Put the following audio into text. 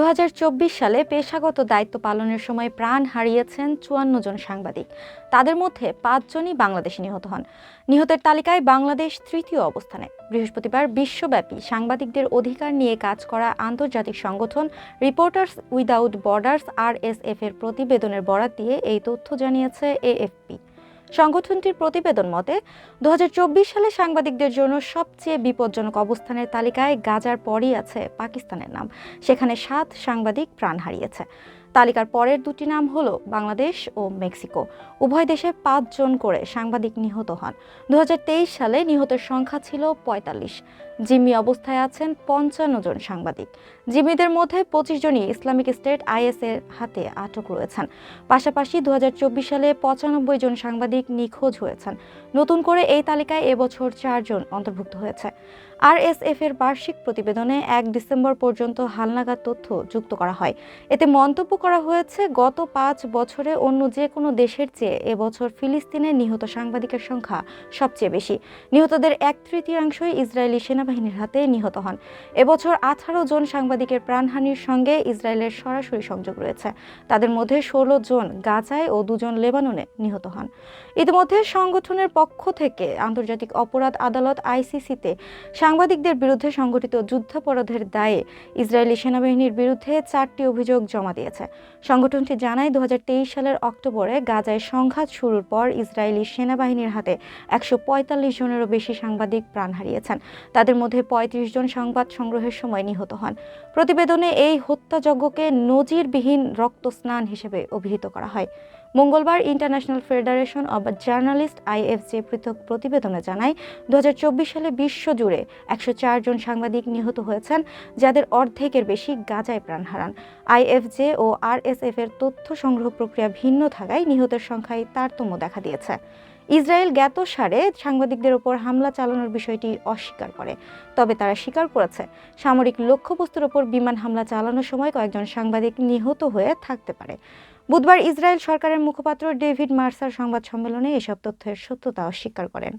2024 সালে পেশাগত দায়িত্ব পালনের সময় প্রাণ হারিয়েছেন 54 জন সাংবাদিক। তাদের মধ্যে 5 জনই বাংলাদেশে নিহত হন। নিহতের তালিকায় বাংলাদেশ তৃতীয় অবস্থানে। বৃহস্পতিবার বিশ্বব্যাপী সাংবাদিকদের অধিকার নিয়ে কাজ করা আন্তর্জাতিক সংগঠন রিপোর্টার্স উইদাউট বর্ডার্স RSF এর প্রতিবেদনের বরাত দিয়ে এই তথ্য জানিয়েছে AFP। সংগঠনটির প্রতিবেদন মতে 2024 সালে সাংবাদিকদের জন্য সবচেয়ে বিপজ্জনক অবস্থানের তালিকায় গাজার পরই আছে পাকিস্তানের নাম। সেখানে 7 সাংবাদিক প্রাণ হারিয়েছে। তালিকার পরের দুটি নাম হলো বাংলাদেশ ও মেক্সিকো। উভয় দেশে 5 জন করে সাংবাদিক নিহত হন। 2023 সালে নিহতের সংখ্যা ছিল 45। জিম্মি অবস্থায় আছেন 55 জন সাংবাদিক। জিম্মিদের মধ্যে 25 জনই ইসলামিক স্টেট IS এর হাতে আটক রয়েছেন। পাশাপাশি 2024 সালে 95 জন সাংবাদিক নিখোঁজ হয়েছেন। নতুন করে এই তালিকায় এবছর 4 জন অন্তর্ভুক্ত হয়েছে। RSF এর বার্ষিক প্রতিবেদনে 1 ডিসেম্বর পর্যন্ত হালনাগাদ তথ্য যুক্ত করা হয়। এতে মন্তব্য করা হয়েছে, গত 5 বছরে অন্য যে কোনো দেশের চেয়ে এবছর ফিলিস্তিনে নিহত সাংবাদিকের সংখ্যা সবচেয়ে বেশি। নিহতদের 1/3 ইসরায়েলি সেনাবাহিনীর হাতে নিহত হন। এবছর 18 জন সাংবাদিকের প্রাণহানির সঙ্গে ইসরায়েলের সরাসরি সংযোগ রয়েছে। তাদের মধ্যে 16 জন গাজায় ও 2 জন লেবাননে নিহত হন। ইতিমধ্যে সংগঠনের পক্ষ থেকে আন্তর্জাতিক অপরাধ আদালত ICC-তে সাংবাদিকদের বিরুদ্ধে সংগঠিত যুদ্ধাপরাধের দায়ে ইসরায়েলি সেনাবাহিনীর বিরুদ্ধে 4টি অভিযোগ জমা দিয়েছে। সংগঠনটি জানায়, 2023 সালের অক্টোবরে গাজায় সংঘাত শুরুর পর ইসরায়েলি সেনাবাহিনীর হাতে 145 জনেরও বেশি সাংবাদিক প্রাণ হারিয়েছেন। তাদের মধ্যে 35 জন সংবাদ সংগ্রহের সময় নিহত হন। প্রতিবেদনে এই হত্যাযজ্ঞকে নজিরবিহীন রক্তস্নান হিসেবে অভিহিত করা হয়। মঙ্গলবার international federation of journalist IFJ পৃথক প্রতিবেদনে জানায়, 2024 সালে বিশ্বজুড়ে 104 জন সাংবাদিক নিহত হয়েছেন, যাদের অর্ধেকের বেশি গাজায় প্রাণ হারান। IFJ ও RSF এর তথ্য সংগ্রহ প্রক্রিয়া ভিন্ন থাকায় নিহতের সংখ্যায় তারতম্য দেখা দিয়েছে। ইসরায়েল জ্ঞাতসারে সাংবাদিকদের ওপর হামলা চালানোর বিষয়টি অস্বীকার করে। তবে তারা স্বীকার করেছে, সামরিক লক্ষ্যবস্তুর ওপর বিমান হামলা চালানোর সময় কয়েকজন সাংবাদিক নিহত হয়ে থাকতে পারে। বুধবার ইসরায়েল সরকারের মুখপাত্র ডেভিড মার্সার সংবাদ সম্মেলনে এসব তথ্যের সত্যতা অস্বীকার করেন।